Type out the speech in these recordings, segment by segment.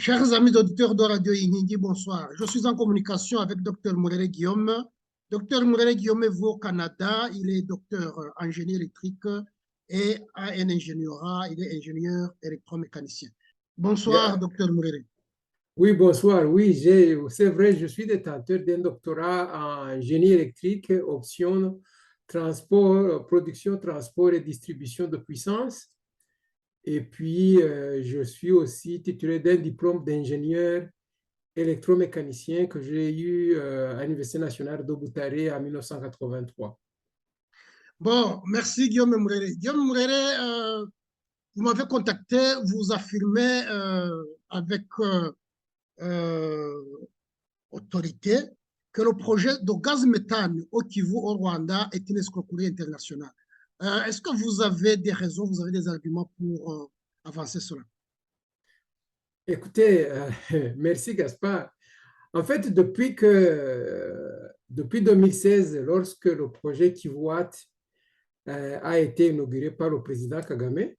Chers amis auditeurs de Radio Iningi, bonsoir. Je suis en communication avec Dr Mourere Guillaume. Dr Mourere Guillaume est au Canada. Il est docteur en génie électrique et a un ingénierat. Il est ingénieur électromécanicien. Bonsoir, Bien. Dr Mourere. Oui, bonsoir. Oui, c'est vrai, je suis détenteur d'un doctorat en génie électrique, option transport, production, transport et distribution de puissance. Et puis, je suis aussi titulaire d'un diplôme d'ingénieur électromécanicien que j'ai eu à l'Université nationale de Butare en 1983. Bon, merci Guillaume Mourere. Guillaume Mourere, vous m'avez contacté, vous affirmez avec euh, autorité que le projet de gaz méthane au Kivu au Rwanda est une escroquerie internationale. Est-ce que vous avez des raisons, vous avez des arguments pour avancer cela? Écoutez, merci Gaspard. En fait, depuis 2016, lorsque le projet Kivuat a été inauguré par le président Kagame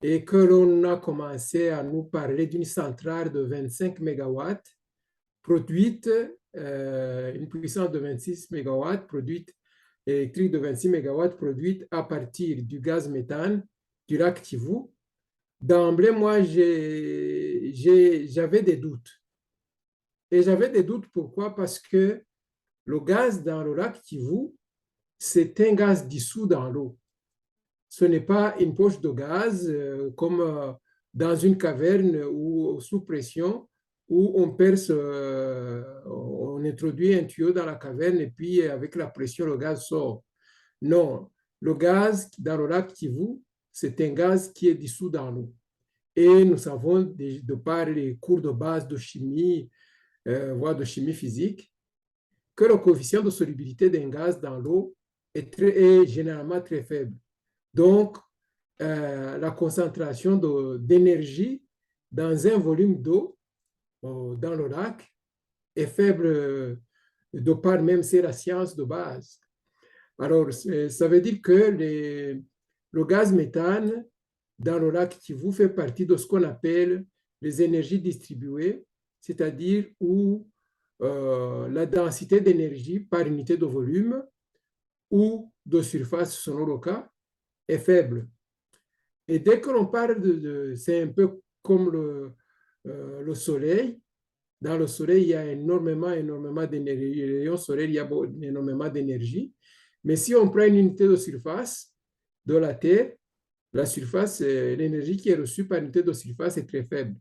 et que l'on a commencé à nous parler d'une centrale de 25 mégawatts produite, une puissance de 26 mégawatts produite, électrique de 26 mégawatts produite à partir du gaz méthane du lac Kivu. D'emblée, moi, j'avais des doutes. Et j'avais des doutes pourquoi? Parce que le gaz dans le lac Kivu, c'est un gaz dissous dans l'eau. Ce n'est pas une poche de gaz comme dans une caverne ou sous pression où on perce, on introduit un tuyau dans la caverne et puis avec la pression, le gaz sort. Non, le gaz dans le lac Kivu, c'est un gaz qui est dissous dans l'eau. Et nous savons, de par les cours de base de chimie, voire de chimie physique, que le coefficient de solubilité d'un gaz dans l'eau est généralement très faible. Donc, la concentration d'énergie dans un volume d'eau dans le lac est faible de par même c'est la science de base. Alors, ça veut dire que le gaz méthane dans le lac Kivu fait partie de ce qu'on appelle les énergies distribuées, c'est-à-dire où la densité d'énergie par unité de volume ou de surface, selon le cas, est faible. Et dès que l'on parle c'est un peu comme le soleil. Dans le soleil, il y a énormément d'énergie. Le rayon soleil, il y a énormément d'énergie. Mais si on prend une unité de surface de la Terre, la surface, l'énergie qui est reçue par unité de surface est très faible.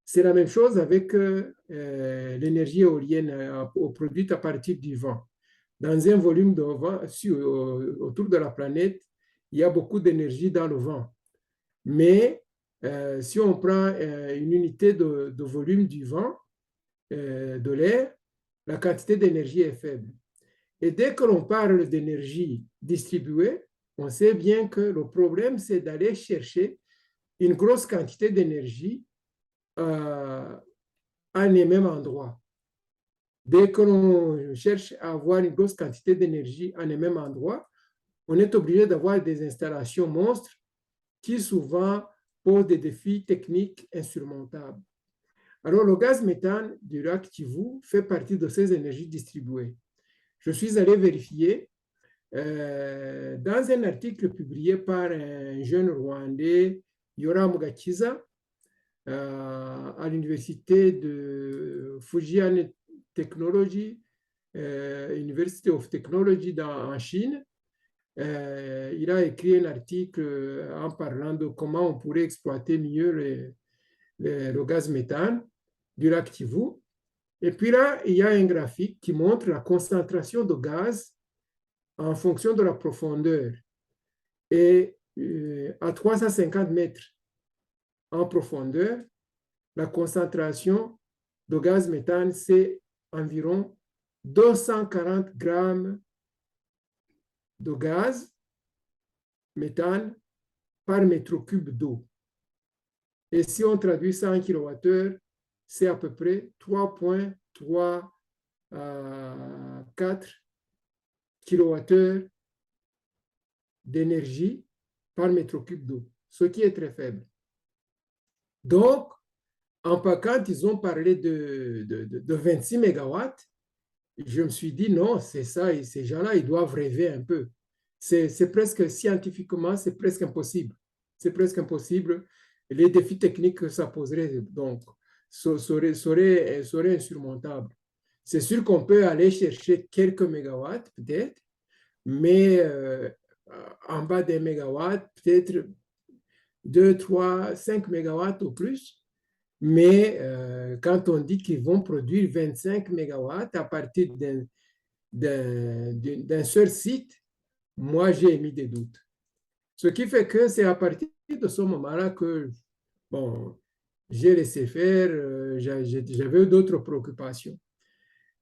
C'est la même chose avec l'énergie éolienne produite à partir du vent. Dans un volume de vent autour de la planète, il y a beaucoup d'énergie dans le vent. Mais si on prend une unité de volume du vent, de l'air, la quantité d'énergie est faible. Et dès que l'on parle d'énergie distribuée, on sait bien que le problème, c'est d'aller chercher une grosse quantité d'énergie à un même endroit. Dès que l'on cherche à avoir une grosse quantité d'énergie à un même endroit, on est obligé d'avoir des installations monstres qui souvent posent des défis techniques insurmontables. Alors, le gaz méthane du lac Kivu fait partie de ces énergies distribuées. Je suis allé vérifier dans un article publié par un jeune Rwandais, Yoram Gakiza, à l'université de Fujian Technology, University of Technology en Chine. Il a écrit un article en parlant de comment on pourrait exploiter mieux le gaz méthane du lac Kivu. Et puis là, il y a un graphique qui montre la concentration de gaz en fonction de la profondeur. Et à 350 mètres en profondeur, la concentration de gaz méthane, c'est environ 240 grammes de gaz méthane par mètre cube d'eau. Et si on traduit ça en kilowattheure, c'est à peu près 3,34 kilowattheures d'énergie par mètre cube d'eau, ce qui est très faible. Donc, quand ils ont parlé de 26 mégawatts, je me suis dit non, c'est ça, et ces gens-là, ils doivent rêver un peu. C'est presque scientifiquement, c'est presque impossible. C'est presque impossible. Les défis techniques que ça poserait, donc, seraient insurmontables. C'est sûr qu'on peut aller chercher quelques mégawatts, peut-être, mais en bas des mégawatts, peut-être 2, 3, 5 mégawatts au plus. Mais quand on dit qu'ils vont produire 25 mégawatts à partir d'un seul site, moi, j'ai émis des doutes. Ce qui fait que c'est à partir de ce moment-là que, bon, j'ai laissé faire, j'avais d'autres préoccupations.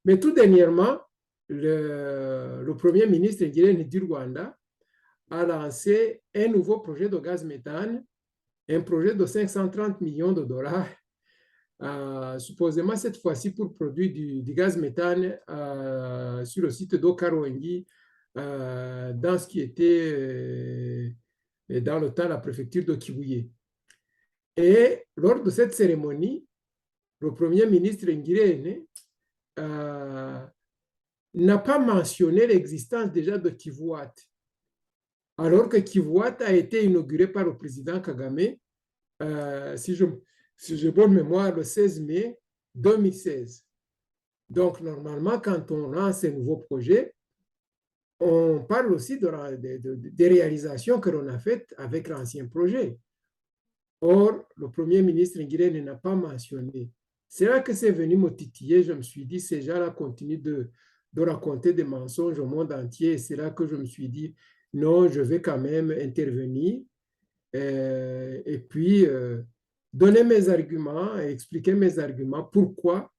Mais tout dernièrement, le Premier ministre du Rwanda a lancé un nouveau projet de gaz méthane, un projet de 530 millions de dollars, supposément cette fois-ci pour produire du gaz méthane sur le site d'Okaroengi, dans ce qui était dans le temps la préfecture de Kibuye. Et lors de cette cérémonie, le Premier ministre Ngirente n'a pas mentionné l'existence déjà de Kivuat, alors que Kivuat a été inauguré par le président Kagame, si j'ai bonne mémoire, le 16 mai 2016. Donc, normalement, quand on lance un nouveau projet, on parle aussi des réalisations que l'on a faites avec l'ancien projet. Or, le Premier ministre Ngirente n'a pas mentionné. C'est là que c'est venu me titiller. Je me suis dit, ces gens-là continuent de raconter des mensonges au monde entier. Et c'est là que je me suis dit, non, je vais quand même intervenir et puis donner mes arguments et expliquer mes arguments. Pourquoi,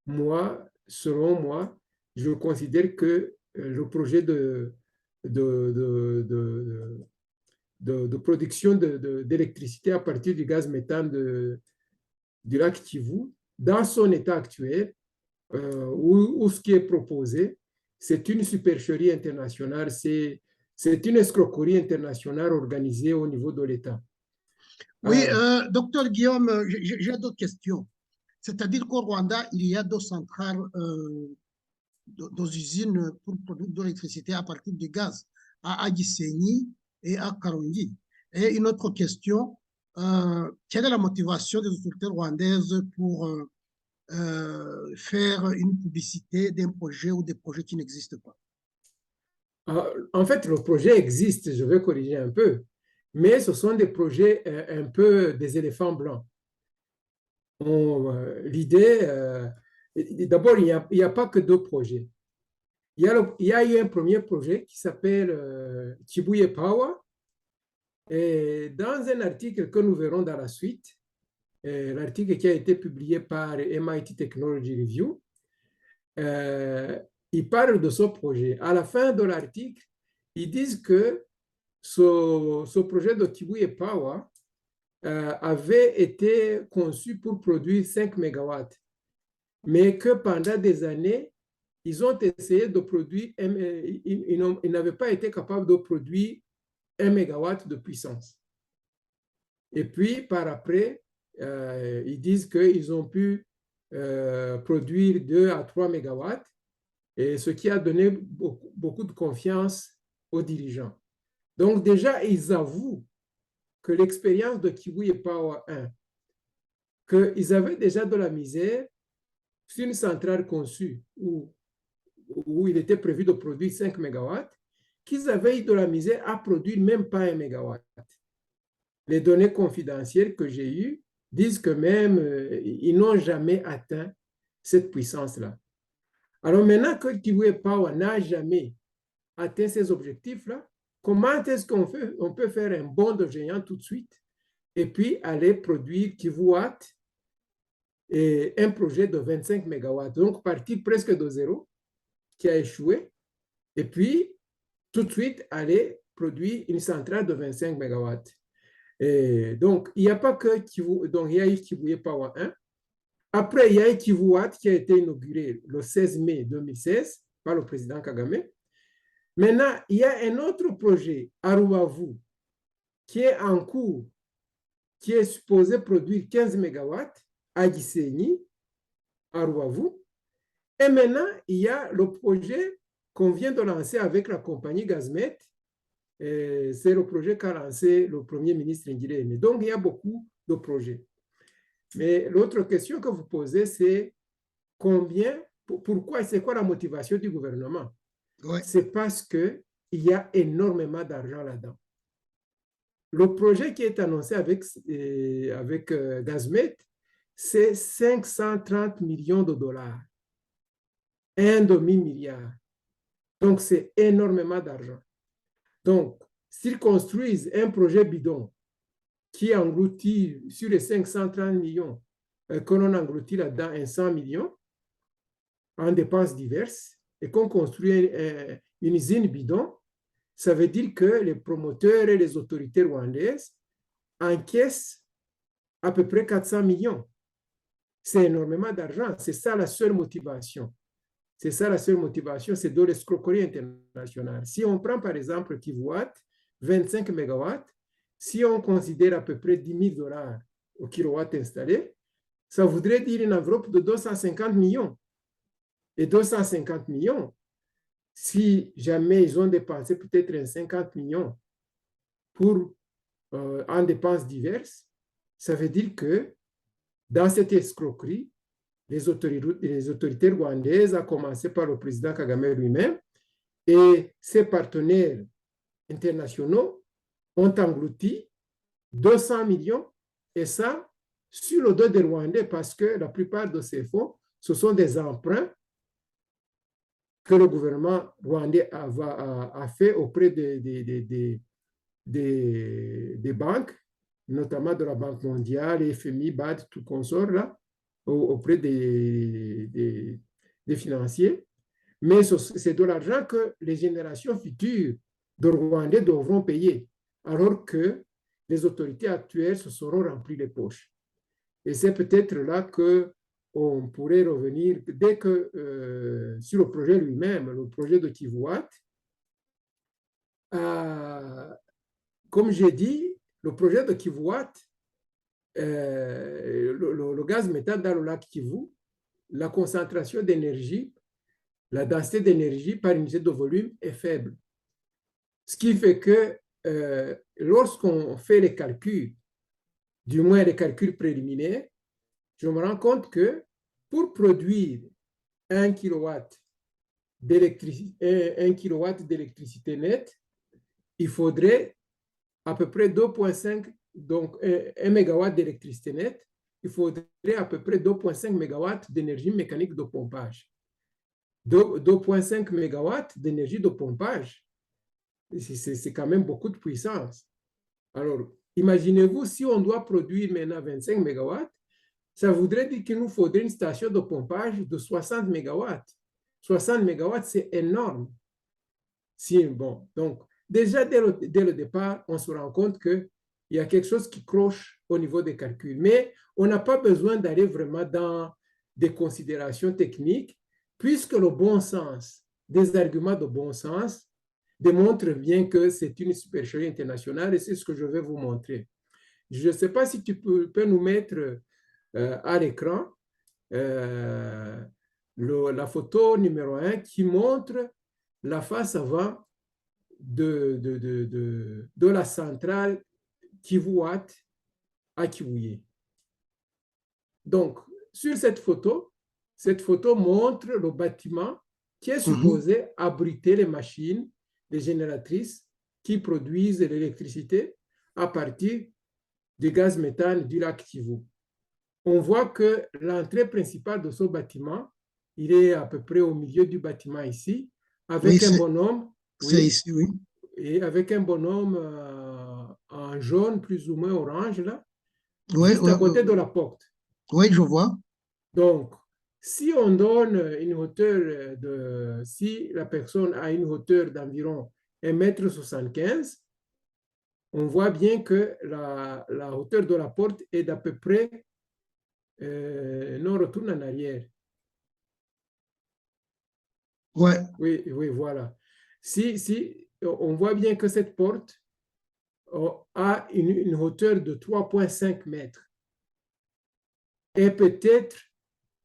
moi, selon moi, je considère que le projet de production d'électricité à partir du gaz méthane du lac Kivu, dans son état actuel, où ce qui est proposé, c'est une supercherie internationale, c'est une escroquerie internationale organisée au niveau de l'État. Oui, docteur Guillaume, j'ai d'autres questions. C'est-à-dire qu'au Rwanda, il y a deux centrales, deux usines pour produire de l'électricité à partir du gaz, à Gisenyi et à Karongi. Et une autre question, quelle est la motivation des autorités rwandaises pour faire une publicité d'un projet ou des projets qui n'existent pas? En fait, le projet existe, je vais corriger un peu, mais ce sont des projets un peu des éléphants blancs. L'idée, d'abord, il n'y a pas que deux projets. Il y a eu un premier projet qui s'appelle Kibuye Power. Et dans un article que nous verrons dans la suite, l'article qui a été publié par MIT Technology Review, ils parlent de ce projet. À la fin de l'article, ils disent que ce projet de Kibuye Power avait été conçu pour produire 5 mégawatts, mais que pendant des années, ils ont essayé de produire, ils n'avaient pas été capables de produire 1 mégawatt de puissance. Et puis, par après, ils disent qu'ils ont pu produire 2 à 3 mégawatts, et ce qui a donné beaucoup de confiance aux dirigeants. Donc, déjà, ils avouent que l'expérience de Kibuye Power 1, qu'ils avaient déjà de la misère sur une centrale conçue où il était prévu de produire 5 mégawatts, qu'ils avaient eu de la misère à produire même pas 1 mégawatt. Les données confidentielles que j'ai eues disent que même ils n'ont jamais atteint cette puissance-là. Alors maintenant que Kibuye Power n'a jamais atteint ces objectifs-là, comment est-ce qu'on peut faire un bond de géant tout de suite et puis aller produire Kivuat et un projet de 25 mégawatts, donc partir presque de zéro, qui a échoué, et puis tout de suite aller produire une centrale de 25 mégawatts. Et donc, il n'y a pas que Kivu, donc il y a eu Kibuye Power 1. Après, il y a eu Kivuat qui a été inauguré le 16 mai 2016 par le président Kagame. Maintenant, il y a un autre projet à Rubavu qui est en cours, qui est supposé produire 15 mégawatts, à Gisenyi, à Ruavu. Et maintenant, il y a le projet qu'on vient de lancer avec la compagnie Gazmet. C'est le projet qu'a lancé le Premier ministre Ngirente. Donc, il y a beaucoup de projets. Mais l'autre question que vous posez, c'est combien, pourquoi, c'est quoi la motivation du gouvernement? Ouais. C'est parce qu'il y a énormément d'argent là-dedans. Le projet qui est annoncé avec Gazmet, c'est 530 millions de dollars, un demi-milliard. Donc, c'est énormément d'argent. Donc, s'ils construisent un projet bidon qui engloutit sur les 530 millions, que l'on engloutit là-dedans un 100 millions en dépenses diverses, et qu'on construit une usine bidon, ça veut dire que les promoteurs et les autorités rwandaises encaissent à peu près 400 millions. C'est énormément d'argent. C'est ça la seule motivation. C'est ça la seule motivation, c'est de l'escroquerie internationale. Si on prend par exemple Kivuat, 25 mégawatts, si on considère à peu près 10 000 $ au kilowatt installé, ça voudrait dire une enveloppe de 250 millions. Et 250 millions, si jamais ils ont dépensé peut-être 50 millions en dépenses diverses, ça veut dire que dans cette escroquerie, les autorités rwandaises, à commencer par le président Kagame lui-même, et ses partenaires internationaux ont englouti 200 millions, et ça sur le dos des Rwandais, parce que la plupart de ces fonds, ce sont des emprunts que le gouvernement rwandais a fait auprès des banques, notamment de la Banque mondiale, FMI, BAD, tout consort là, auprès des financiers. Mais c'est de l'argent que les générations futures de Rwandais devront payer, alors que les autorités actuelles se seront remplies les poches. Et c'est peut-être là qu'on pourrait revenir, dès que sur le projet lui-même, le projet de Kivuat, comme j'ai dit, le projet de Kivuat, le gaz méthane dans le lac Kivu, la concentration d'énergie, la densité d'énergie par unité de volume est faible. Ce qui fait que lorsqu'on fait les calculs, du moins les calculs préliminaires, je me rends compte que pour produire 1 kilowatt d'électricité nette, il faudrait à peu près 2,5, donc 1 mégawatt d'électricité nette, il faudrait à peu près 2,5 mégawatts d'énergie mécanique de pompage. 2,5 mégawatts d'énergie de pompage, c'est quand même beaucoup de puissance. Alors, imaginez-vous si on doit produire maintenant 25 mégawatts, ça voudrait dire qu'il nous faudrait une station de pompage de 60 mégawatts. 60 mégawatts, c'est énorme. Bon, donc, déjà, dès le départ, on se rend compte qu'il y a quelque chose qui cloche au niveau des calculs. Mais on n'a pas besoin d'aller vraiment dans des considérations techniques, puisque le bon sens, des arguments de bon sens, démontrent bien que c'est une supercherie internationale et c'est ce que je vais vous montrer. Je ne sais pas si tu peux nous mettre à l'écran la photo numéro 1 qui montre la face avant de la centrale Kivuat à Kivuye. Donc, sur cette photo montre le bâtiment qui est supposé abriter les machines, les génératrices qui produisent l'électricité à partir du gaz méthane du lac Kivu. On voit que l'entrée principale de ce bâtiment, il est à peu près au milieu du bâtiment ici, avec un bonhomme. C'est ici, oui. Et avec un bonhomme en jaune, plus ou moins orange, là, juste à côté de la porte. Oui, je vois. Donc, si on donne une hauteur si la personne a une hauteur d'environ 1,75 m, on voit bien que la hauteur de la porte est d'à peu près, non, retourne en arrière. Ouais. Oui, voilà. Si on voit bien que cette porte a une hauteur de 3,5 mètres. et peut-être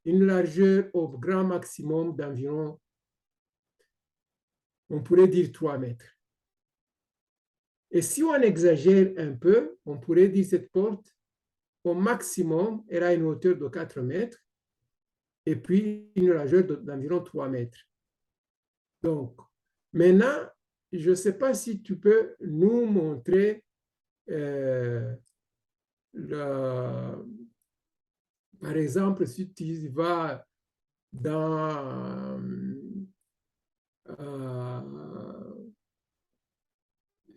une largeur au grand maximum d'environ, on pourrait dire 3 mètres. Et si on exagère un peu, on pourrait dire cette porte, au maximum, elle a une hauteur de 4 mètres et puis une largeur d'environ 3 mètres. Donc, maintenant, je ne sais pas si tu peux nous montrer par exemple, si tu vas dans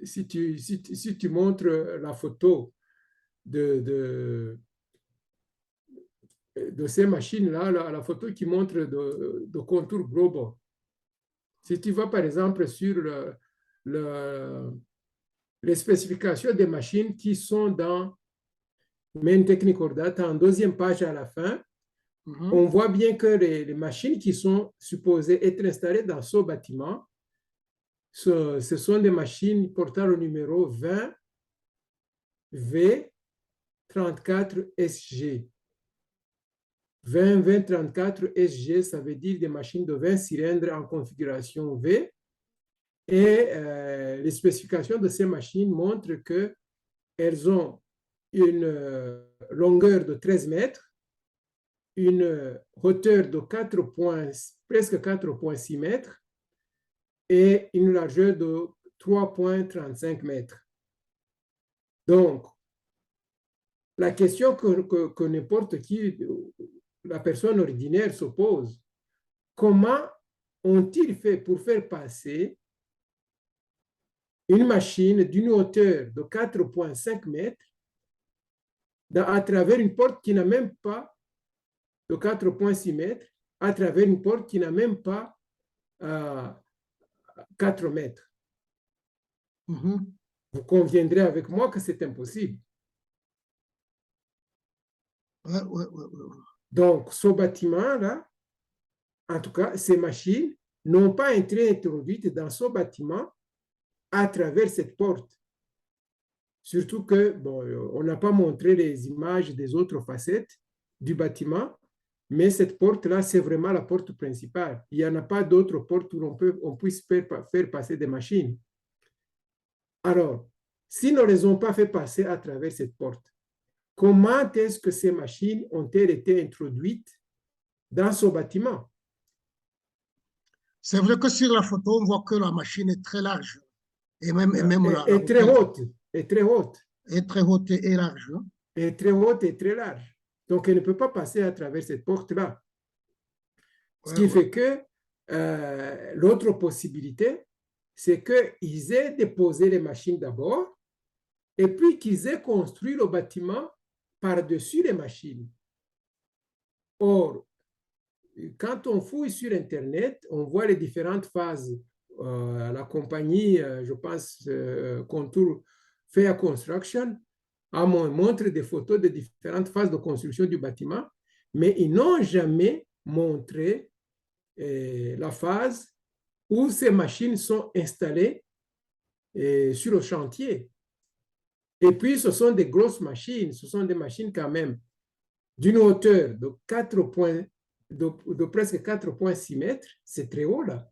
si tu montres la photo de ces machines-là, la photo qui montre de contours globaux. Si tu vas par exemple sur les spécifications des machines qui sont dans Main Technical Data en deuxième page à la fin, on voit bien que les machines qui sont supposées être installées dans ce bâtiment, ce sont des machines portant le numéro 20 V34SG. 20-20-34 SG, ça veut dire des machines de 20 cylindres en configuration V. Et les spécifications de ces machines montrent qu'elles ont une longueur de 13 mètres, une hauteur de presque 4,6 mètres et une largeur de 3,35 mètres. Donc, la question que n'importe qui, la personne ordinaire, se pose, comment ont-ils fait pour faire passer une machine d'une hauteur de 4,5 mètres à travers une porte qui n'a même pas de 4,6 mètres, à travers une porte qui n'a même pas 4 mètres. Vous conviendrez avec moi que c'est impossible. Ouais. Donc, ce bâtiment-là, en tout cas, ces machines n'ont pas été introduites dans ce bâtiment à travers cette porte. Surtout que, bon, on n'a pas montré les images des autres facettes du bâtiment, mais cette porte-là, c'est vraiment la porte principale. Il n'y en a pas d'autres portes où on puisse faire passer des machines. Alors, s'ils ne les ont pas fait passer à travers cette porte, comment est-ce que ces machines ont-elles été introduites dans ce bâtiment? C'est vrai que sur la photo, on voit que la machine est très large. Et même est très haute. Est très haute et large. Est très haute et très large. Donc, elle ne peut pas passer à travers cette porte-là. Ce qui fait que l'autre possibilité, c'est qu'ils aient déposé les machines d'abord et puis qu'ils aient construit le bâtiment par-dessus les machines. Or, quand on fouille sur Internet, on voit les différentes phases. La compagnie, je pense, Contour Fair Construction, montre des photos de différentes phases de construction du bâtiment, mais ils n'ont jamais montré la phase où ces machines sont installées sur le chantier. Et puis, ce sont des grosses machines, ce sont des machines quand même d'une hauteur de presque 4,6 mètres, c'est très haut là.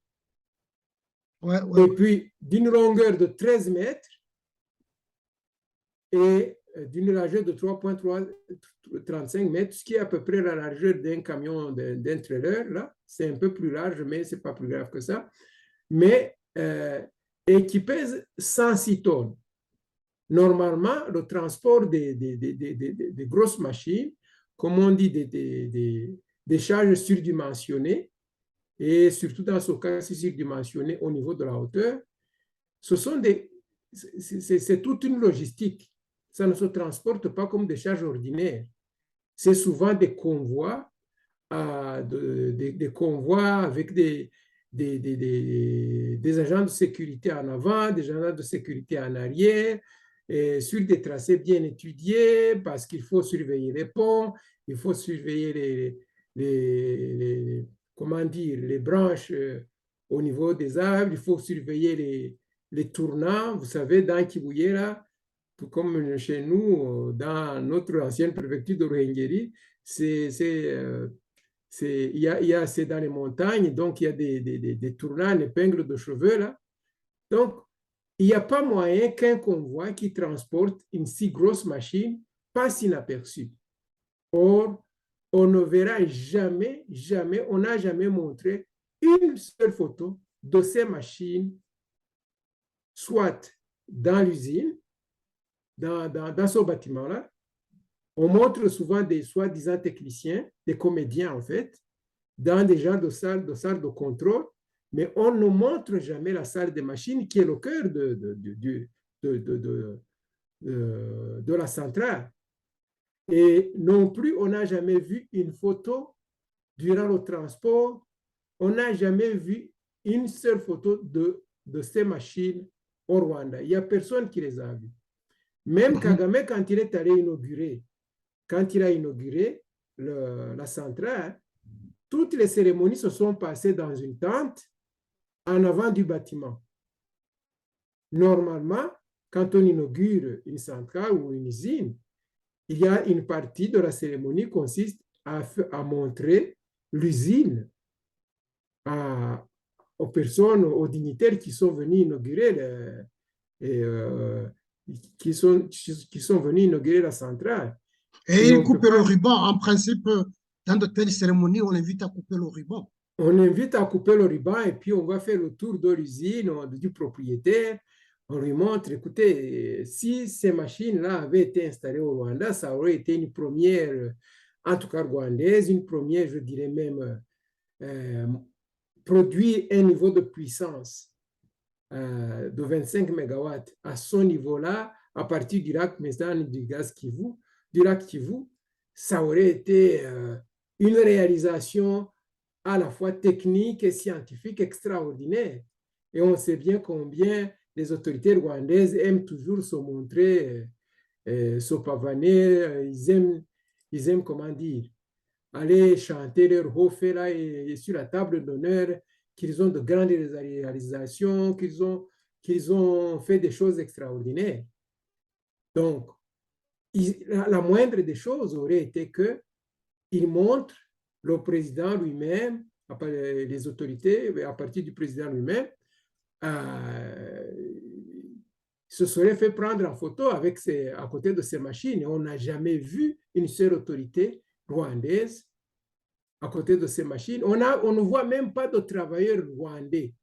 Et puis, d'une longueur de 13 mètres et d'une largeur de 3,35 mètres, ce qui est à peu près la largeur d'un camion, d'un trailer, là. C'est un peu plus large, mais ce n'est pas plus grave que ça. Mais, et qui pèse 106 tonnes. Normalement, le transport des grosses machines, comme on dit, des charges surdimensionnées, et surtout dans ce cas, c'est surdimensionné au niveau de la hauteur, c'est toute une logistique. Ça ne se transporte pas comme des charges ordinaires. C'est souvent des convois, des convois avec des agents de sécurité en avant, des agents de sécurité en arrière, et sur des tracés bien étudiés, parce qu'il faut surveiller les ponts, il faut surveiller comment dire, les branches au niveau des arbres, il faut surveiller les tournants. Vous savez, dans Kibouye, là, tout comme chez nous, dans notre ancienne préfecture de Ruhengeri, c'est dans les montagnes, donc il y a des tournants, des épingles de cheveux là. Donc, il n'y a pas moyen qu'un convoi qui transporte une si grosse machine passe inaperçu. Or, on ne verra jamais, jamais, on n'a jamais montré une seule photo de ces machines, soit dans l'usine, dans ce bâtiment-là. On montre souvent des soi-disant techniciens, des comédiens en fait, dans des genres de salles de contrôle, mais on ne montre jamais la salle des machines qui est le cœur de la centrale. Et non plus, on n'a jamais vu une photo durant le transport, on n'a jamais vu une seule photo de ces machines au Rwanda. Il n'y a personne qui les a vues. Même Kagame, quand il est allé inaugurer, quand il a inauguré la centrale, toutes les cérémonies se sont passées dans une tente en avant du bâtiment. Normalement, quand on inaugure une centrale ou une usine, il y a une partie de la cérémonie qui consiste à montrer l'usine aux personnes, aux dignitaires qui sont venus inaugurer qui sont venus inaugurer la centrale. Et il coupe le ruban. En principe, dans de telles cérémonies, on invite à couper le ruban. On invite à couper le ruban et puis on va faire le tour de l'usine, du propriétaire. On lui montre, écoutez, si ces machines-là avaient été installées au Rwanda, ça aurait été une première, en tout cas rwandaise, une première, je dirais même, produire un niveau de puissance de 25 MW à ce niveau-là, à partir du lac Mézane, du lac Kivu, ça aurait été une réalisation à la fois technique et scientifique extraordinaire. Et on sait bien combien les autorités rwandaises aiment toujours se montrer, se pavaner, ils aiment, comment dire, aller chanter leur haut fait là et sur la table d'honneur qu'ils ont de grandes réalisations, qu'ils ont fait des choses extraordinaires. Donc, la moindre des choses aurait été qu'ils montrent le président lui-même, les autorités, à partir du président lui-même, se serait fait prendre en photo à côté de ces machines. Et on n'a jamais vu une seule autorité rwandaise à côté de ces machines. On ne voit même pas de travailleurs rwandais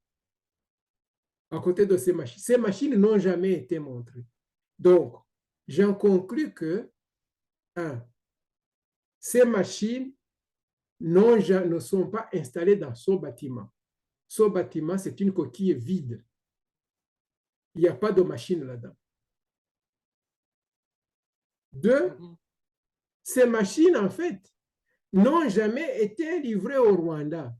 à côté de ces machines. Ces machines n'ont jamais été montrées. Donc, j'en conclus que ces machines ne sont pas installées dans ce bâtiment. Ce bâtiment, c'est une coquille vide. Il n'y a pas de machine là-dedans. Deux, ces machines, en fait, n'ont jamais été livrées au Rwanda.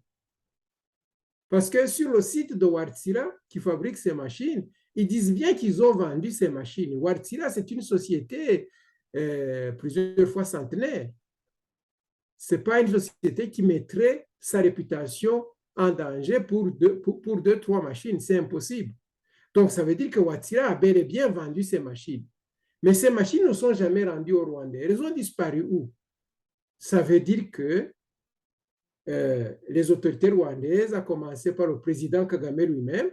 Parce que sur le site de Wartsila, qui fabrique ces machines, ils disent bien qu'ils ont vendu ces machines. Wartsila, c'est une société plusieurs fois centenaire. Ce n'est pas une société qui mettrait sa réputation en danger pour deux, trois machines. C'est impossible. Donc, ça veut dire que Wartsila a bel et bien vendu ces machines. Mais ces machines ne sont jamais rendues au Rwanda. Elles ont disparu où? Ça veut dire que les autorités rwandaises, à commencer par le président Kagame lui-même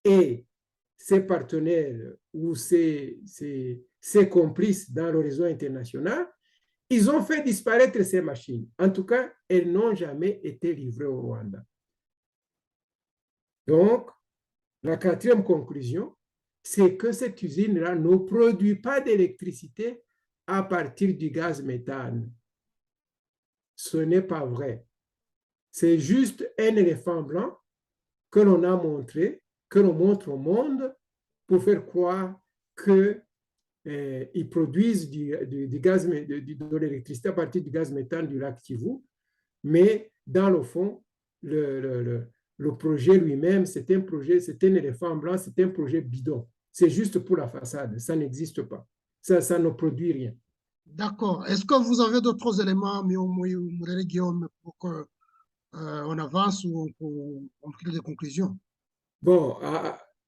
et ses partenaires ou ses complices dans le réseau international, ils ont fait disparaître ces machines. En tout cas, elles n'ont jamais été livrées au Rwanda. Donc, la quatrième conclusion, c'est que cette usine-là ne produit pas d'électricité à partir du gaz méthane. Ce n'est pas vrai. C'est juste un éléphant blanc que l'on a montré, que l'on montre au monde pour faire croire qu'ils produisent de l'électricité à partir du gaz méthane du lac Kivu. Mais dans le fond, le projet lui-même, c'est un éléphant blanc, c'est un projet bidon. C'est juste pour la façade, ça n'existe pas. Ça ne produit rien. D'accord. Est-ce que vous avez d'autres éléments, Guillaume, pour qu'on avance ou on tire des conclusions? Bon,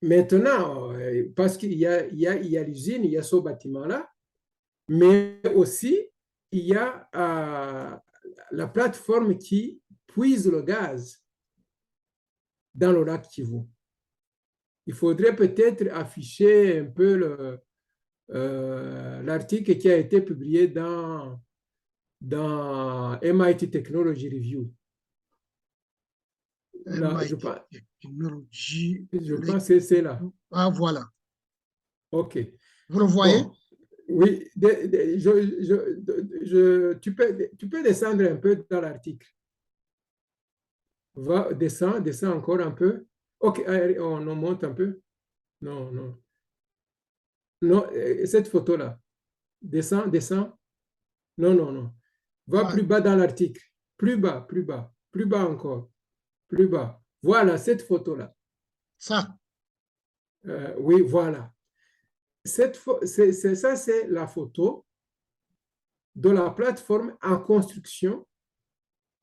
maintenant, parce qu'il y a l'usine, il y a ce bâtiment-là, mais aussi, il y a la plateforme qui puise le gaz dans le lac Kivu. Il faudrait peut-être afficher un peu l'article qui a été publié dans MIT Technology Review. Là, MIT Technology. je pense que c'est là. Ah, voilà. OK. Vous le voyez? Bon, oui, tu peux descendre un peu dans l'article. Descends encore un peu. OK, on monte un peu. Non, non. Non, cette photo-là. Descends. Non, non, non. Va plus bas dans l'article. Plus bas, plus bas. Plus bas encore. Plus bas. Voilà cette photo-là. Ça. Oui, voilà. Ça, c'est la photo de la plateforme en construction.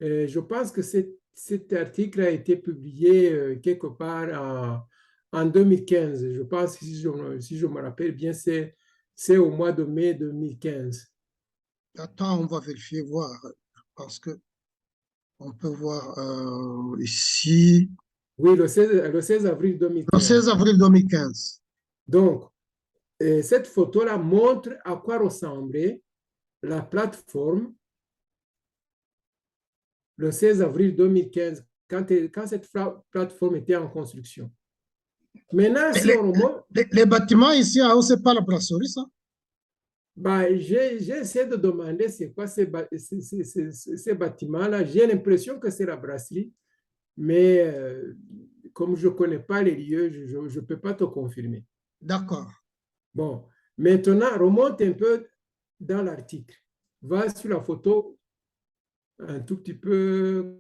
Je pense que cet article a été publié quelque part en 2015. Je pense, si je me rappelle bien, c'est au mois de mai 2015. Attends, on va vérifier, voir. Parce que on peut voir ici. Oui, le 16 avril Le 2015. 16 avril 2015. Donc, cette photo-là montre à quoi ressemblait la plateforme le 16 avril 2015, quand cette plateforme était en construction. Maintenant, si on remonte... Les bâtiments ici en haut, ce n'est pas la brasserie, ça? Bah, j'ai essayé de demander c'est quoi ces bâtiments-là. J'ai l'impression que c'est la brasserie, mais comme je ne connais pas les lieux, je ne peux pas te confirmer. D'accord. Bon, maintenant, remonte un peu dans l'article. Va sur la photo un tout petit peu.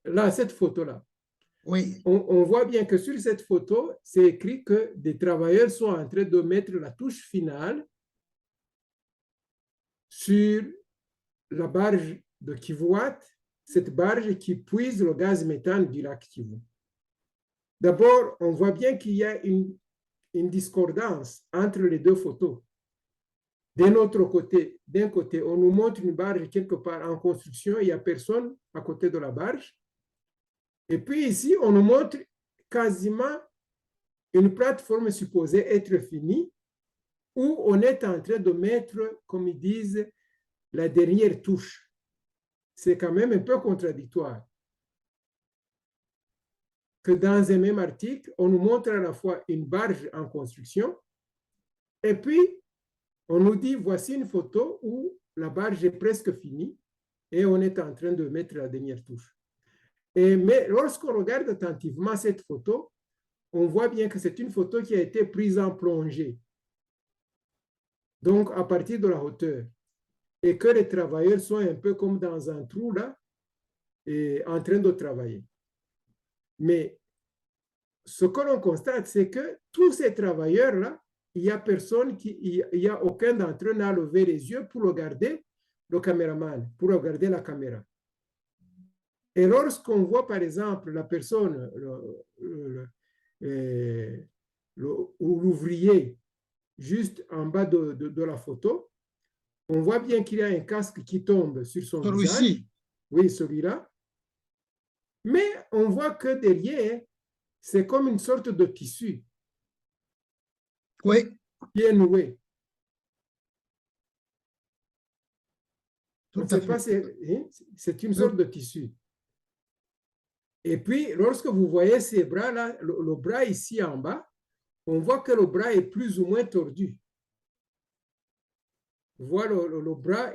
Là, cette photo-là. Oui. On voit bien que sur cette photo, c'est écrit que des travailleurs sont en train de mettre la touche finale sur la barge de Kivuat, cette barge qui puise le gaz méthane du lac Kivu. D'abord, on voit bien qu'il y a une discordance entre les deux photos. D'un côté, on nous montre une barge quelque part en construction, il n'y a personne à côté de la barge. Et puis ici, on nous montre quasiment une plateforme supposée être finie où on est en train de mettre, comme ils disent, la dernière touche. C'est quand même un peu contradictoire. Que dans un même article, on nous montre à la fois une barge en construction et puis on nous dit, voici une photo où la barge est presque finie et on est en train de mettre la dernière touche. Mais lorsqu'on regarde attentivement cette photo, on voit bien que c'est une photo qui a été prise en plongée. Donc, à partir de la hauteur. Et que les travailleurs sont un peu comme dans un trou là, et en train de travailler. Mais ce que l'on constate, c'est que tous ces travailleurs-là, il n'y a aucun d'entre eux n'a levé les yeux pour regarder le caméraman, pour regarder la caméra. Et lorsqu'on voit, par exemple, la personne, ou l'ouvrier, juste en bas de la photo, on voit bien qu'il y a un casque qui tombe sur son visage. Oui, celui-là. Mais on voit que derrière, c'est comme une sorte de tissu. Oui. Qui est noué. Tout à fait. C'est une sorte de tissu. Et puis, lorsque vous voyez ces bras-là, le bras ici en bas, on voit que le bras est plus ou moins tordu. Voilà le bras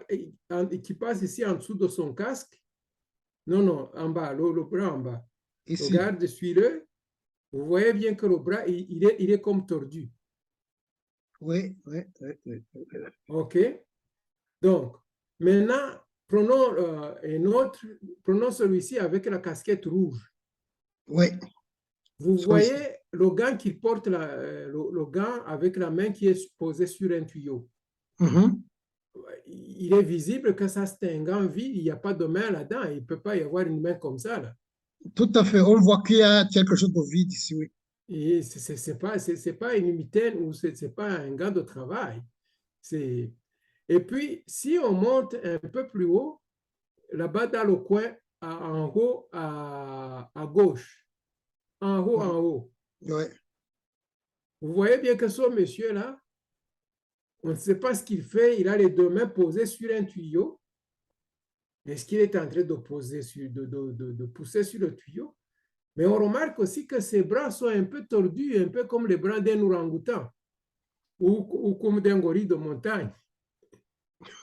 qui passe ici en dessous de son casque. Non, en bas, le bras en bas. Ici. Regarde, suis-le. Vous voyez bien que le bras, il est comme tordu. Oui. OK. Donc, maintenant, prenons prenons celui-ci avec la casquette rouge. Oui. Vous voyez le gant qu'il porte, le gant avec la main qui est posée sur un tuyau. Il est visible que ça, c'est un gant vide, il n'y a pas de main là-dedans. Il ne peut pas y avoir une main comme ça. Là. Tout à fait. On voit qu'il y a quelque chose de vide ici, oui. Et ce n'est pas une mitaine ou ce n'est pas un gant de travail. Et puis, si on monte un peu plus haut, là-bas dans le coin, en haut, à gauche, en haut, en haut, Ouais. vous voyez bien que ce monsieur-là, on ne sait pas ce qu'il fait. Il a les deux mains posées sur un tuyau. Est-ce qu'il est en train de pousser sur le tuyau? Mais on remarque aussi que ses bras sont un peu tordus, un peu comme les bras d'un orang-outan ou comme d'un gorille de montagne.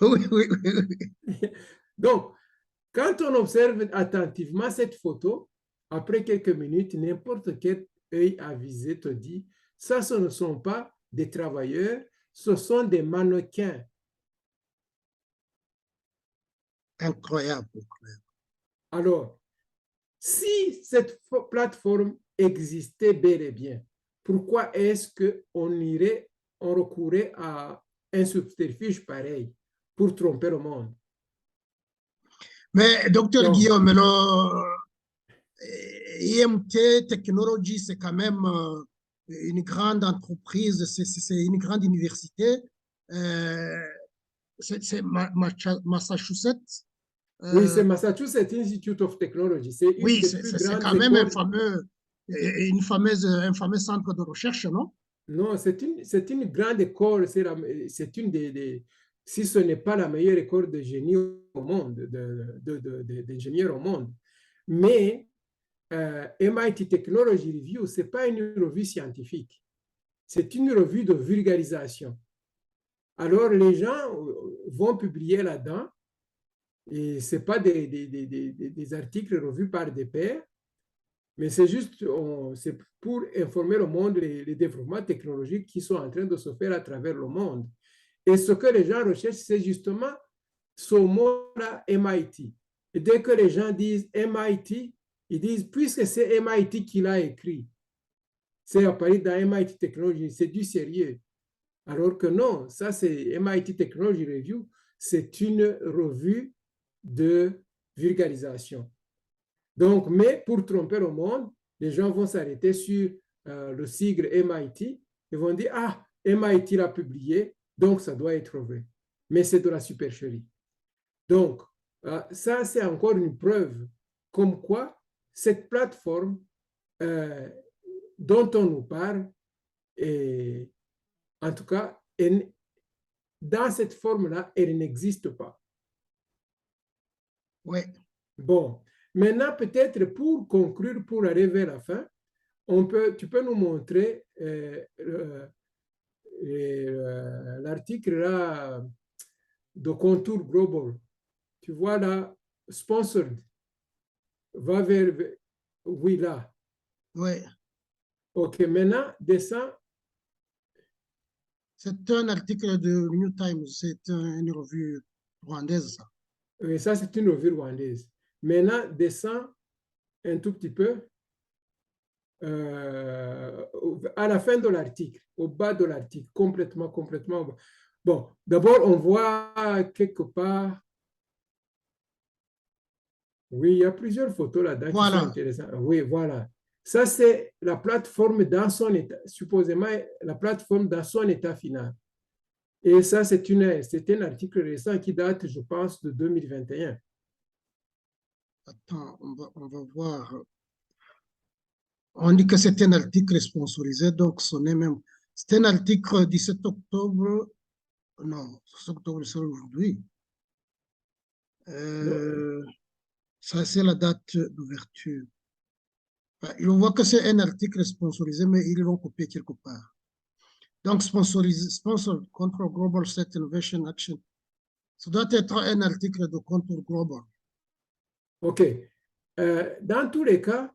Oui, oui, oui. Donc, quand on observe attentivement cette photo, après quelques minutes, n'importe quel œil avisé te dit, ça, ce ne sont pas des travailleurs, ce sont des mannequins. Incroyable, incroyable. Alors, si cette plateforme existait bel et bien, pourquoi est-ce on recourait à un subterfuge pareil pour tromper le monde? Mais, docteur Donc, Guillaume, IMT Technology, c'est quand même une grande entreprise, c'est une grande université. Euh, c'est Massachusetts. oui, c'est Euh, Massachusetts Institute of Technology. C'est une oui, des plus c'est grandes quand même écoles. un fameux centre de recherche, non? Non, c'est une grande école. C'est une si ce n'est pas la meilleure école de génie au monde, d'ingénieurs au monde. Mais MIT Technology Review, ce n'est pas une revue scientifique. C'est une revue de vulgarisation. Alors, les gens vont publier là-dedans, et ce n'est pas des articles revus par des pairs, mais c'est juste c'est pour informer le monde des développements technologiques qui sont en train de se faire à travers le monde. Et ce que les gens recherchent, c'est justement ce mot-là, MIT. Et dès que les gens disent MIT, ils disent, puisque c'est MIT qui l'a écrit, c'est apparu dans MIT Technology, c'est du sérieux. Alors que non, ça c'est MIT Technology Review, c'est une revue de vulgarisation. Donc, mais pour tromper le monde, les gens vont s'arrêter sur le sigle MIT et vont dire, ah, MIT l'a publié, donc ça doit être vrai. Mais c'est de la supercherie. Donc, ça, c'est encore une preuve comme quoi cette plateforme dont on nous parle, et, en tout cas, dans cette forme-là, elle n'existe pas. Oui. Bon, maintenant, peut-être pour conclure, pour arriver à la fin, tu peux nous montrer l'article là de Contour Global. Tu vois là, sponsored. Va vers, oui, là. Oui. OK, maintenant, descends. C'est un article de New Times, c'est une revue rwandaise, ça. Oui, ça, c'est une revue rwandaise. Maintenant, descends un tout petit peu. À la fin de l'article, au bas de l'article, complètement, complètement. Bon, d'abord, on voit quelque part. Oui, il y a plusieurs photos là-dedans qui sont Voilà. intéressantes. Oui, voilà. Ça, c'est la plateforme dans son état, supposément la plateforme dans son état final. Et ça, c'est un article récent qui date, je pense, de 2021. Attends, on va voir. On dit que c'est un article sponsorisé, donc ce n'est même. C'est un article 17 octobre. Non, 17 octobre, c'est aujourd'hui. Non, Ça, c'est la date d'ouverture. Je vois que c'est un article sponsorisé, mais ils l'ont copié quelque part. Donc, sponsor Contour Global Set Innovation Action. Ça doit être un article de Contour Global. OK. Dans tous les cas,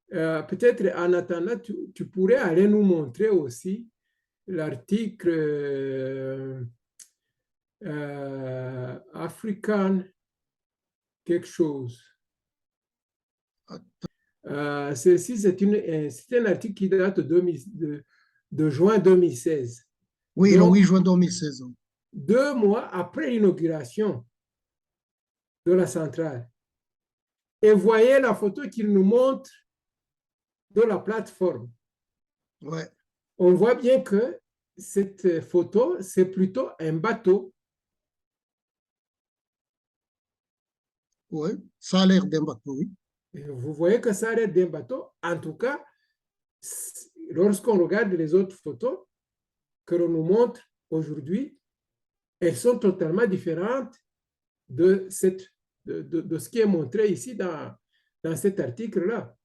peut-être en attendant, tu pourrais aller nous montrer aussi l'article African quelque chose. Ceci, c'est un article qui date de juin 2016. Oui, le Donc, 8 juin 2016. 2 mois après l'inauguration de la centrale. Et voyez la photo qu'il nous montre de la plateforme. Ouais. On voit bien que cette photo, c'est plutôt un bateau Oui, ça a l'air d'un bateau, oui. Et vous voyez que ça a l'air d'un bateau. En tout cas, lorsqu'on regarde les autres photos que l'on nous montre aujourd'hui, elles sont totalement différentes de, de ce qui est montré ici dans cet article-là.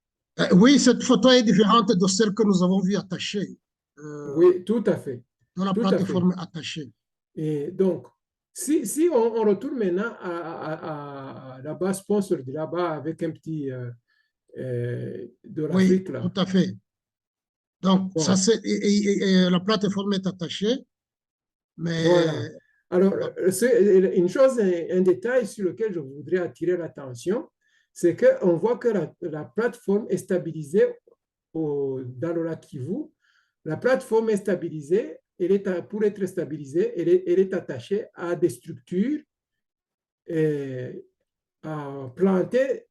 Oui, cette photo est différente de celle que nous avons vue attachée, euh, Oui, tout à fait. dans la Tout à fait. plateforme attachée. Et donc, si on retourne maintenant à là-bas, sponsor de là-bas avec un petit de Oui, l'Afrique tout là. à fait. Donc, ça, Bon, et la plateforme est attachée, mais voilà. Alors, la- c'est une chose, un détail sur lequel je voudrais attirer l'attention, c'est qu'on voit que la plateforme est stabilisée dans le lac Kivu. La plateforme est stabilisée, pour être stabilisée, elle est attachée à des structures plantées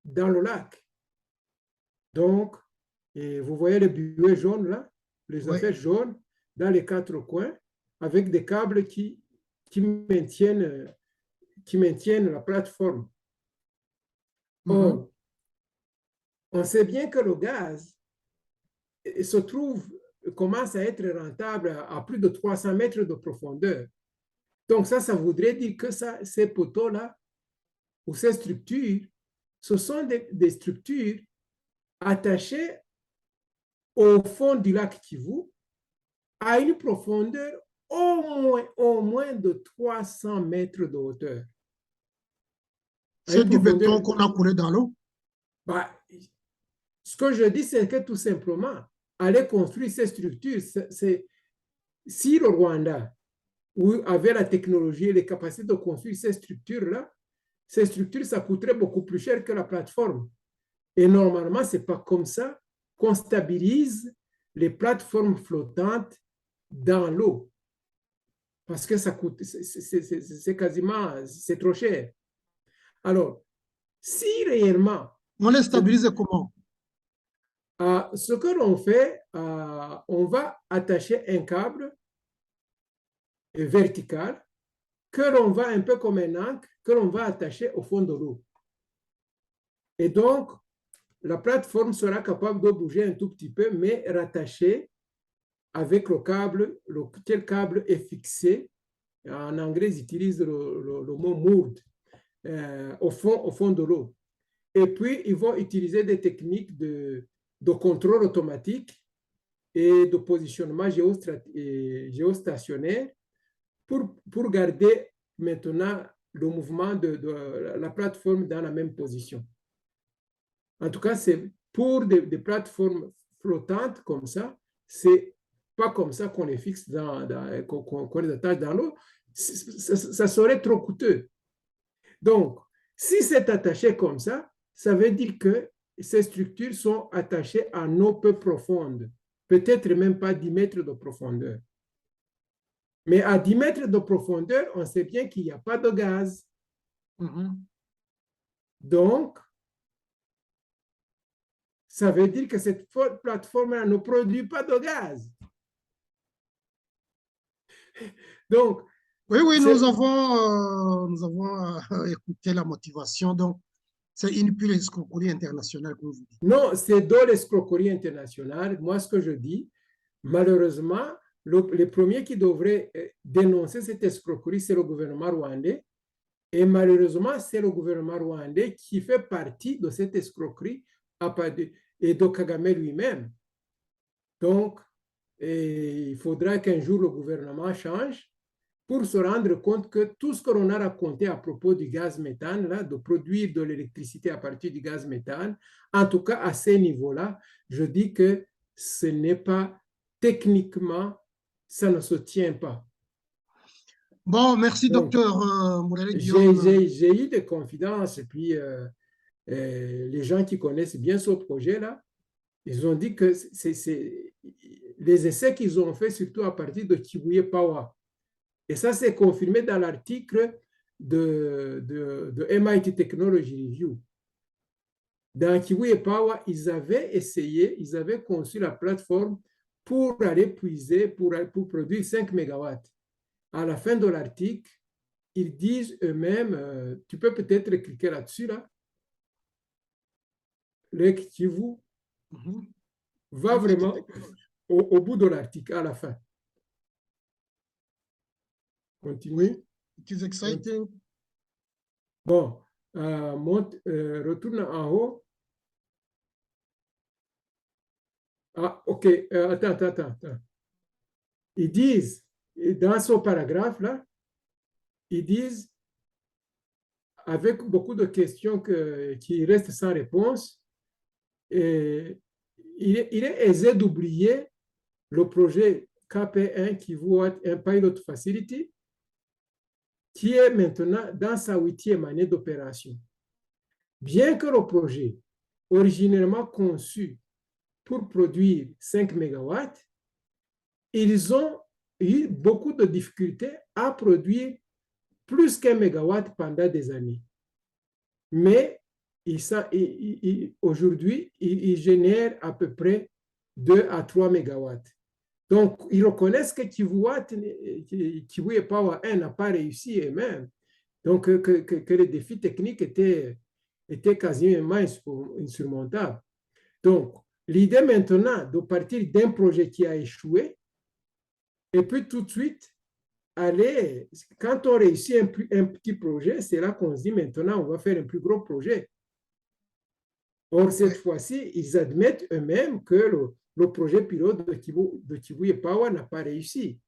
dans le lac. Donc, vous voyez les buées jaunes là, les oui. affaires jaunes dans les quatre coins, avec des câbles qui maintiennent, qui maintiennent la plateforme. Mhm. Or, on sait bien que le gaz se trouve, commence à être rentable à plus de 300 mètres de profondeur. Donc ça voudrait dire que ces poteaux-là, ou ces structures, ce sont des structures attachées au fond du lac Kivu à une profondeur au moins de 300 mètres de hauteur. À une C'est du profondeur, béton qu'on a coulé dans l'eau. bah, ce que je dis, c'est que tout simplement, aller construire ces structures, si le Rwanda avait la technologie et les capacités de construire ces structures-là, ces structures, ça coûterait beaucoup plus cher que la plateforme. Et normalement, ce n'est pas comme ça qu'on stabilise les plateformes flottantes dans l'eau. Parce que ça coûte, c'est quasiment, c'est trop cher. Alors, si réellement, On les stabilise comment? ce que l'on fait, on va attacher un câble vertical que l'on va un peu comme un ancre, que l'on va attacher au fond de l'eau. Et donc, la plateforme sera capable de bouger un tout petit peu, mais rattachée avec le câble, lequel câble est fixé. En anglais, ils utilisent le mot moored au fond de l'eau. Et puis, ils vont utiliser des techniques de contrôle automatique et de positionnement géostationnaire pour garder maintenant le mouvement de la plateforme dans la même position. En tout cas, c'est pour des plateformes flottantes comme ça, c'est pas comme ça qu'on les fixe, qu'on les attache dans l'eau. Ça serait trop coûteux. Donc, si c'est attaché comme ça veut dire que ces structures sont attachées à une eau peu profonde, peut-être même pas 10 mètres de profondeur. Mais à 10 mètres de profondeur, on sait bien qu'il n'y a pas de gaz. Mhm. Donc, ça veut dire que cette plateforme ne produit pas de gaz. Donc, Oui, oui, nous avons écouté la motivation. Donc, c'est une pure escroquerie internationale, comme vous dites. non, c'est de l'escroquerie internationale. Moi, ce que je dis, malheureusement, les premiers qui devraient dénoncer cette escroquerie, c'est le gouvernement rwandais. Et malheureusement, c'est le gouvernement rwandais qui fait partie de cette escroquerie et de Kagame lui-même. Donc, il faudra qu'un jour le gouvernement change pour se rendre compte que tout ce que l'on a raconté à propos du gaz méthane, là, de produire de l'électricité à partir du gaz méthane, en tout cas à ces niveaux-là, je dis que ce n'est pas techniquement, ça ne se tient pas. Bon, merci, Donc, docteur Mourele Guillaume. j'ai eu des confidences et puis les gens qui connaissent bien ce projet-là, ils ont dit que c'est les essais qu'ils ont fait surtout à partir de Kibuye Power. Et ça, c'est confirmé dans l'article de MIT Technology Review. Dans Kibuye Power, ils avaient essayé, ils avaient conçu la plateforme pour aller puiser, pour produire 5 mégawatts. À la fin de l'article, ils disent eux-mêmes, tu peux peut-être cliquer là-dessus, là, le Kivu va vraiment au bout de l'article, à la fin. Continue. Oui, it is exciting. Bon, retourne en haut. Ah, OK. Attends. Ils disent, dans ce paragraphe-là, ils disent, avec beaucoup de questions qui restent sans réponse, il est aisé d'oublier le projet KP1 qui vaut un pilot facility, qui est maintenant dans sa 8e année d'opération. Bien que le projet, originellement conçu pour produire 5 MW, ils ont eu beaucoup de difficultés à produire plus qu'un mégawatt pendant des années. Mais aujourd'hui, ils génèrent à peu près 2 à 3 mégawatts. Donc, ils reconnaissent que Kivu Power 1 n'a pas réussi eux-mêmes. Donc, que les défis techniques étaient quasiment insurmontables. Donc, l'idée maintenant de partir d'un projet qui a échoué et puis tout de suite aller, quand on réussit un petit projet, c'est là qu'on se dit maintenant on va faire un plus gros projet. Or, cette fois-ci, ils admettent eux-mêmes que le projet pilote de Kivu Power n'a pas réussi.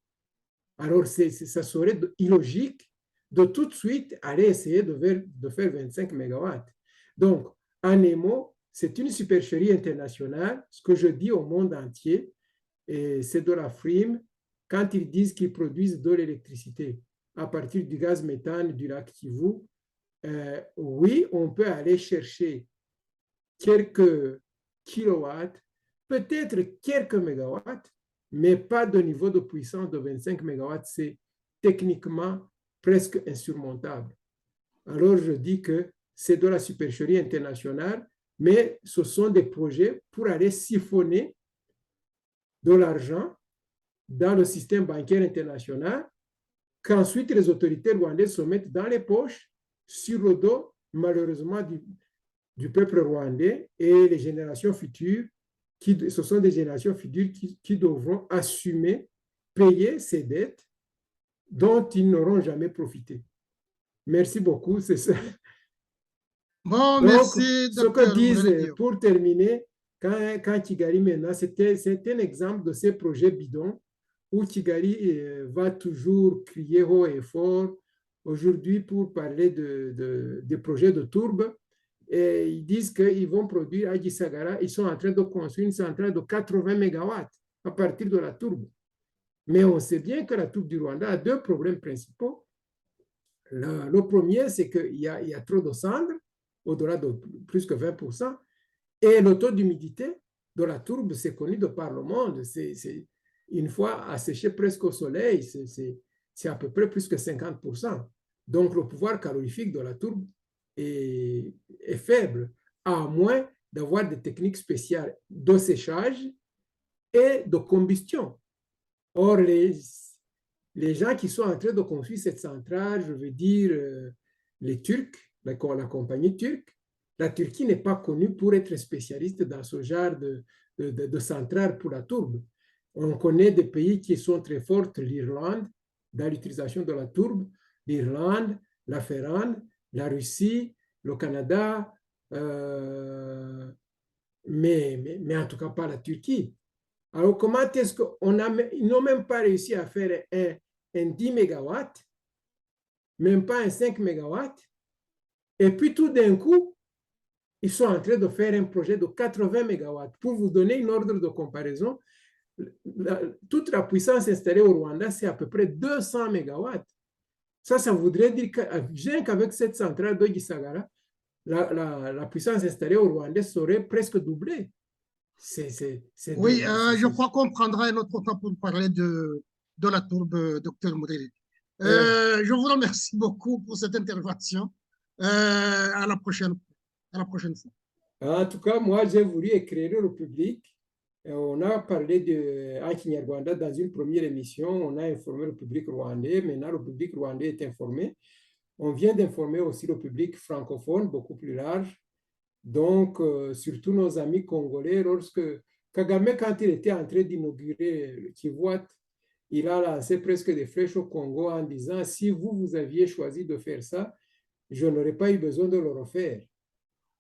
Alors, ça serait illogique de tout de suite aller essayer de faire 25 mégawatts. Donc, en un mot, c'est une supercherie internationale. Ce que je dis au monde entier, c'est de la frime quand ils disent qu'ils produisent de l'électricité à partir du gaz méthane du lac Kivu. Oui, on peut aller chercher quelques kilowatts, peut-être quelques mégawatts, mais pas de niveau de puissance de 25 mégawatts. C'est techniquement presque insurmontable. Alors, je dis que c'est de la supercherie internationale, mais ce sont des projets pour aller siphonner de l'argent dans le système bancaire international, qu'ensuite les autorités rwandaises se mettent dans les poches, sur le dos, malheureusement, du peuple rwandais et les générations futures, ce sont des générations futures qui devront assumer, payer ces dettes dont ils n'auront jamais profité. Merci beaucoup, c'est ça. Bon, Donc, merci, ce que docteur disent, pour terminer, quand Kigali maintenant, c'est un exemple de ces projets bidons où Kigali va toujours crier haut et fort. Aujourd'hui, pour parler des projets de tourbe, et ils disent qu'ils vont produire à Gisagara, ils sont en train de construire une centrale de 80 mégawatts à partir de la tourbe. Mais on sait bien que la tourbe du Rwanda a 2 problèmes principaux. Le premier, c'est qu'il y a trop de cendres, au-delà de plus que 20%, et le taux d'humidité de la tourbe, c'est connu de par le monde. C'est une fois asséché presque au soleil, c'est à peu près plus que 50%. Donc, le pouvoir calorifique de la tourbe est faible, à moins d'avoir des techniques spéciales de séchage et de combustion. Or, les gens qui sont en train de construire cette centrale, je veux dire les Turcs, la compagnie turque, la Turquie n'est pas connue pour être spécialiste dans ce genre de centrale pour la tourbe. On connaît des pays qui sont très forts, l'Irlande, dans l'utilisation de la tourbe, l'Irlande, la Finlande, la Russie, le Canada, mais en tout cas pas la Turquie. Alors, comment est-ce qu'ils n'ont même pas réussi à faire un 10 mégawatts, même pas un 5 mégawatts, et puis tout d'un coup, ils sont en train de faire un projet de 80 mégawatts. Pour vous donner une ordre de comparaison, toute la puissance installée au Rwanda, c'est à peu près 200 mégawatts. Ça voudrait dire qu'avec cette centrale de Gisagara, la puissance installée au Rwanda serait presque doublée. Oui, je crois qu'on prendra un autre temps pour parler de la tourbe, docteur Mourele. Je vous remercie beaucoup pour cette intervention. À la prochaine fois. En tout cas, moi, j'ai voulu éclairer le public On a parlé en Kinyarwanda dans une première émission, on a informé le public rwandais, maintenant le public rwandais est informé. On vient d'informer aussi le public francophone, beaucoup plus large. Donc, surtout nos amis congolais, lorsque Kagame, quand il était en train d'inaugurer le Kivuat, il a lancé presque des flèches au Congo en disant, si vous aviez choisi de faire ça, je n'aurais pas eu besoin de le refaire.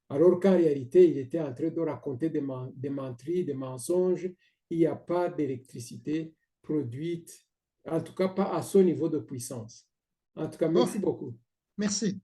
Alors qu'en réalité, il était en train de raconter des menteries, des mensonges. Il n'y a pas d'électricité produite, en tout cas pas à son niveau de puissance. En tout cas, Bon, merci beaucoup. merci.